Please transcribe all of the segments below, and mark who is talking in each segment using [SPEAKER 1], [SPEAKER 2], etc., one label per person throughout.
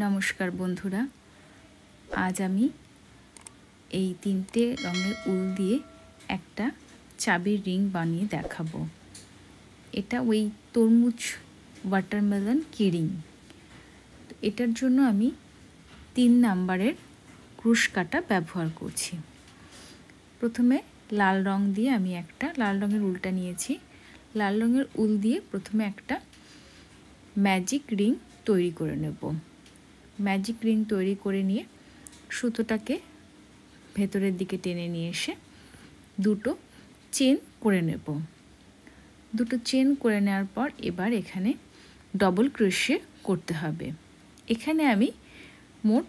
[SPEAKER 1] নমস্কার বন্ধুরা, আজ আমি এই 3টে রঙের উল দিয়ে একটা চাবির রিং বানিয়ে দেখাবো। এটা ওই তরমুজ ওয়াটারমেলন কি রিং। এটার জন্য আমি 3 নাম্বারের ক্রুশ কাটা ব্যবহার করছি। প্রথমে লাল রং দিয়ে আমি একটা লাল রঙের উলটা নিয়েছি। লাল রঙের উল দিয়ে প্রথমে একটা ম্যাজিক রিং তৈরি করে নেব। ম্যাজিক রিং তৈরি করে নিয়ে সুতোটাকে ভেতরের দিকে টেনে নিয়ে এসে দুটো চেন করে নেব। দুটো চেন করে নেওয়ার পর এবার এখানে ডবল ক্রোশে করতে হবে। এখানে আমি মোট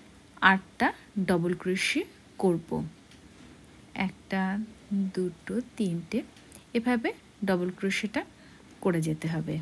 [SPEAKER 1] 8টা ডবল ক্রোশে করব। 1টা 2টো 3টে এভাবে ডবল ক্রোশেটা করে যেতে হবে।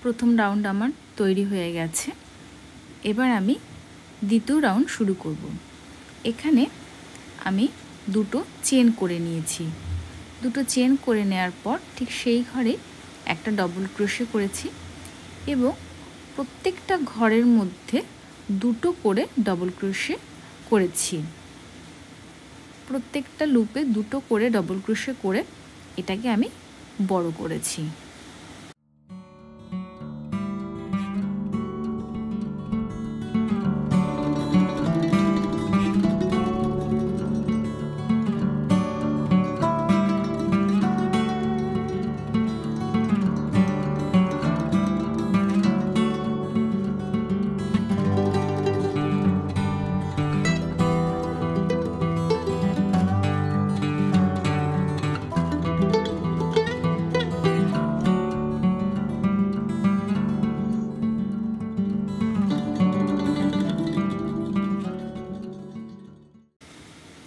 [SPEAKER 1] প্রথম রাউন্ড আমার তৈরি হয়ে গেছে। এবার আমি দ্বিতীয় রাউন্ড শুরু করব। এখানে আমি দুটো চেন করে নিয়েছি। দুটো চেন করে নেওয়ার পর ঠিক সেই ঘরে একটা ডবল ক্রোশে করেছি এবং প্রত্যেকটা ঘরের মধ্যে দুটো করে ডবল ক্রোশে করেছি। প্রত্যেকটা লুপে দুটো করে ডবল ক্রোশে করে এটাকে আমি বড় করেছি।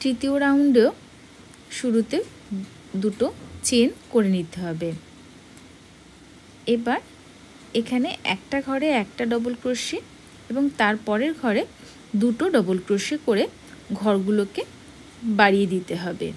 [SPEAKER 1] তৃতীয় রাউন্ডেও শুরুতে দুটো চেন করে নিতে হবে। এবার এখানে একটা ঘরে একটা ডবল ক্রোশে এবং তারপরের ঘরে দুটো ডবল ক্রোশে করে ঘরগুলোকে বাড়িয়ে দিতে হবে।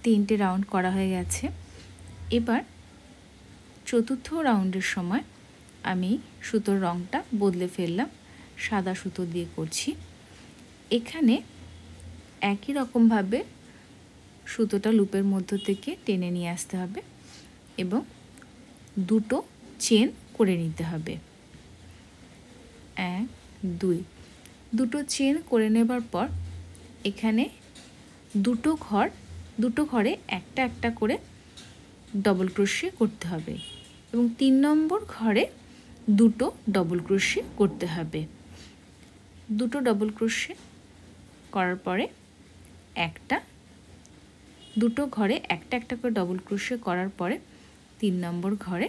[SPEAKER 1] তিনটে রাউন্ড করা হয়ে গেছে। এবার চতুর্থ রাউন্ডের সময় আমি সুতোর রঙটা বদলে ফেললাম, সাদা সুতো দিয়ে করছি। এখানে একই রকমভাবে সুতোটা লুপের মধ্য থেকে টেনে নিয়ে আসতে হবে এবং দুটো চেন করে নিতে হবে। 1 2 দুটো চেন করে নেবার পর এখানে দুটো ঘরে একটা একটা করে ডবল ক্রোশে করতে হবে এবং 3 নম্বর ঘরে দুটো ডবল ক্রোশে করতে হবে। দুটো ডবল ক্রোশে করার পরে দুটো ঘরে একটা একটা করে ডবল ক্রোশে করার পরে 3 নম্বর ঘরে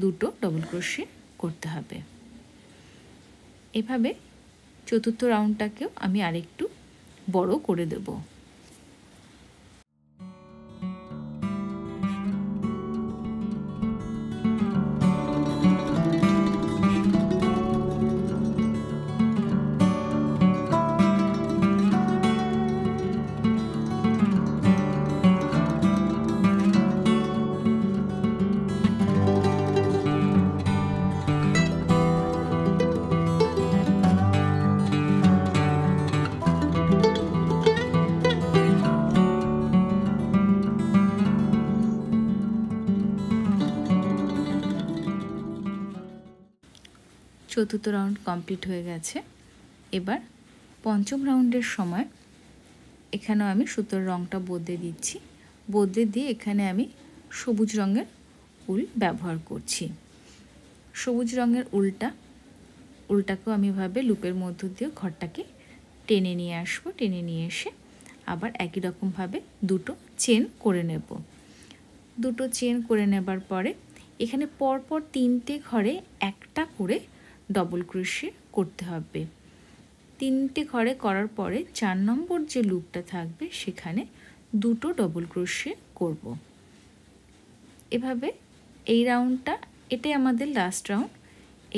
[SPEAKER 1] দুটো ডবল ক্রোশে করতে হবে। এভাবে চতুর্থ রাউন্ডটাকেও আমি আরেকটু বড় করে দেব। চতুর্থ রাউন্ড কমপ্লিট হয়ে গেছে। এবার পঞ্চম রাউন্ডের সময় এখানেও আমি সুতোর রঙটা বদলে দিচ্ছি। বদলে দিয়ে এখানে আমি সবুজ রঙের উল ব্যবহার করছি। সবুজ রঙের উলটাকেও আমি এভাবে লুপের মধ্য দিয়ে ঘরটাকে টেনে নিয়ে আসবো। টেনে নিয়ে এসে আবার একই রকমভাবে দুটো চেন করে নেব। দুটো চেন করে নেবার পরে এখানে পরপর 3টে ঘরে একটা করে ডবল ক্রোশে করতে হবে। 3টে ঘরে করার পরে 4 নম্বর যে লুপটা থাকবে সেখানে দুটো ডবল ক্রোশে করব। এভাবে এই রাউন্ডটা, এটাই আমাদের লাস্ট রাউন্ড।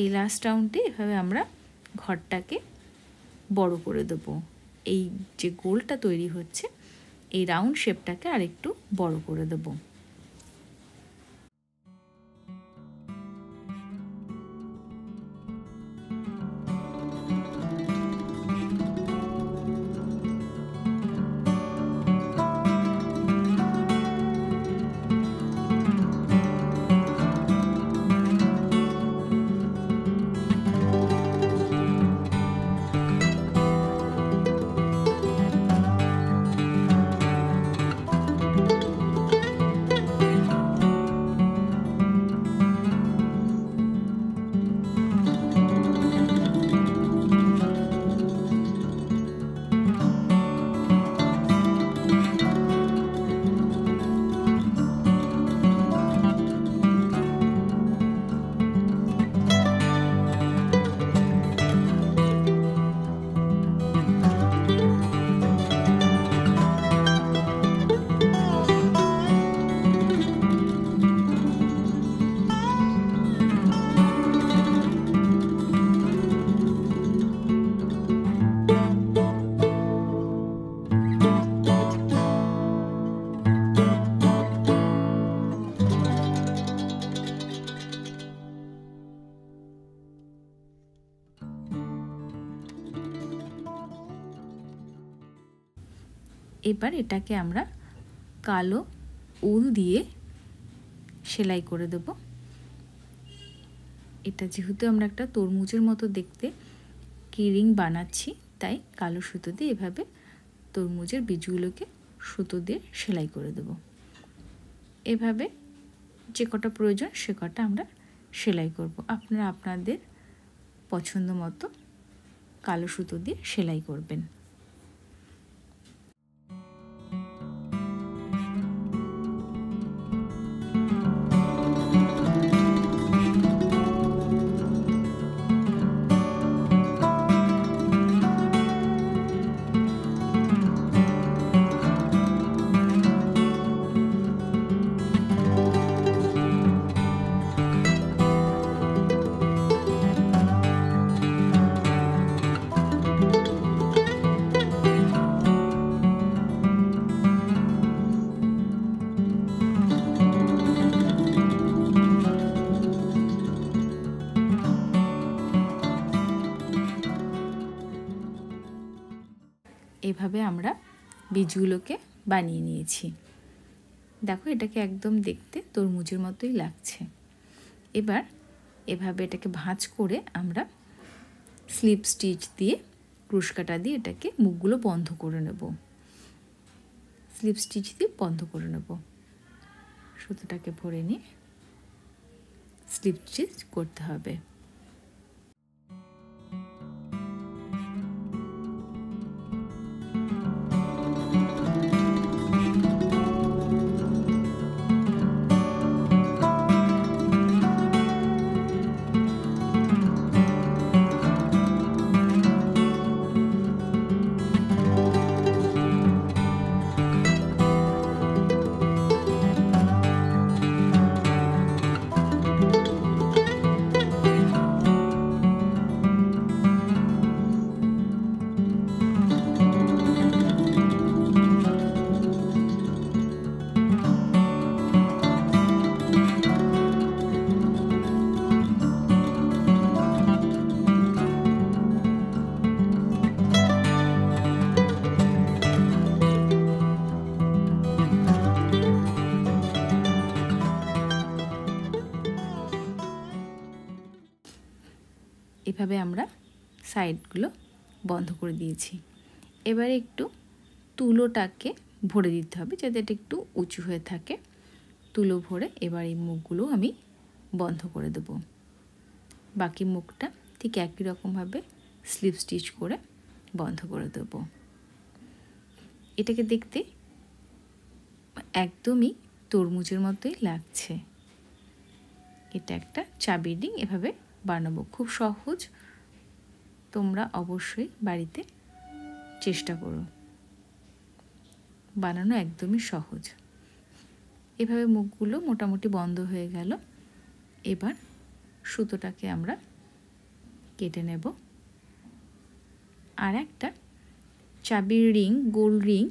[SPEAKER 1] এই লাস্ট রাউন্ডে এভাবে আমরা ঘরটাকে বড় করে দেব। এই যে গোলটা তৈরি হচ্ছে এই রাউন্ড শেপটাকে আরেকটু বড় করে দেব। এবার এটাকে আমরা কালো উল দিয়ে সেলাই করে দেব। এটা যেহেতু আমরা একটা তরমুজের মতো দেখতে কি রিং বানাচ্ছি, তাই কালো সুতো দিয়ে এভাবে তরমুজের বীজগুলোকে সুতো দিয়ে সেলাই করে দেব। এভাবে যে কটা প্রয়োজন সে কটা আমরা সেলাই করব। আপনারা আপনাদের পছন্দ মতো কালো সুতো দিয়ে সেলাই করবেন। এভাবে আমরা বীজগুলোকে বানিয়ে নিয়েছি। দেখো এটাকে একদম দেখতে তরমুজের মতোই লাগছে। এবার এভাবে এটাকে ভাঁজ করে আমরা স্লিপ স্টিচ দিয়ে ক্রুশ কাটা দিয়ে এটাকে মুখগুলো বন্ধ করে নেব। স্লিপ স্টিচ দিয়ে বন্ধ করে নেব। সুতোটাকে ভরে নিয়ে স্লিপ স্টিচ করতে হবে। এভাবে আমরা সাইডগুলো বন্ধ করে দিয়েছি। এবারে একটু তুলোটাকে ভরে দিতে হবে যাতে এটা একটু উঁচু হয়ে থাকে। তুলো ভরে এবার এই মুখগুলো আমি বন্ধ করে দেব। বাকি মুখটা ঠিক একই রকমভাবে স্লিপ স্টিচ করে বন্ধ করে দেব। এটাকে দেখতে একদমই তরমুজের মতোই লাগছে। এটা একটা চাবির রিং এভাবে বানাবো, খুব সহজ। তোমরা অবশ্যই বাড়িতে চেষ্টা করো, বানানো একদমই সহজ। এভাবে মুখগুলো মোটামুটি বন্ধ হয়ে গেল। এবার সুতোটাকে আমরা কেটে নেব। আর একটা চাবির রিং, গোল রিং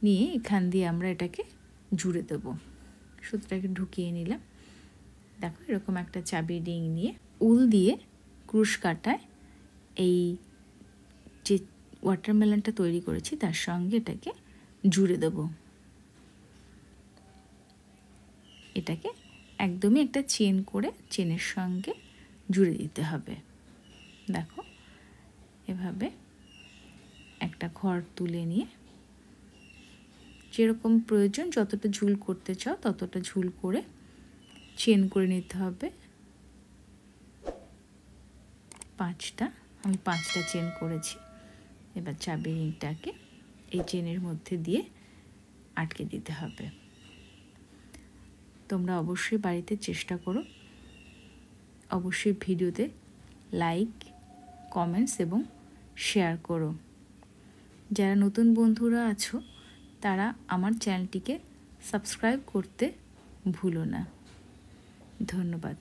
[SPEAKER 1] নিয়ে এখান দিয়ে আমরা এটাকে জুড়ে দেব। সুতোটাকে ঢুকিয়ে নিলাম। দেখো এরকম একটা চাবির রিং নিয়ে উল দিয়ে ক্রুশ কাটায় এই যে ওয়াটারমেলনটা তৈরি করেছি তার সঙ্গে এটাকে জুড়ে দেব। এটাকে একদমই একটা চেন করে চেনের সঙ্গে জুড়ে দিতে হবে। দেখো এভাবে একটা ঘর তুলে নিয়ে যেরকম প্রয়োজন, যতটা ঝুল করতে চাও ততটা ঝুল করে চেন করে নিতে হবে। আমি পাঁচটা চেন করেছি। এবার চাবি রিংটাকে এই চেনের মধ্যে দিয়ে আটকে দিতে হবে। তোমরা অবশ্যই বাড়িতে চেষ্টা করো। অবশ্যই ভিডিওতে লাইক, কমেন্টস এবং শেয়ার করো। যারা নতুন বন্ধুরা আছো তারা আমার চ্যানেলটিকে সাবস্ক্রাইব করতে ভুলো না। ধন্যবাদ।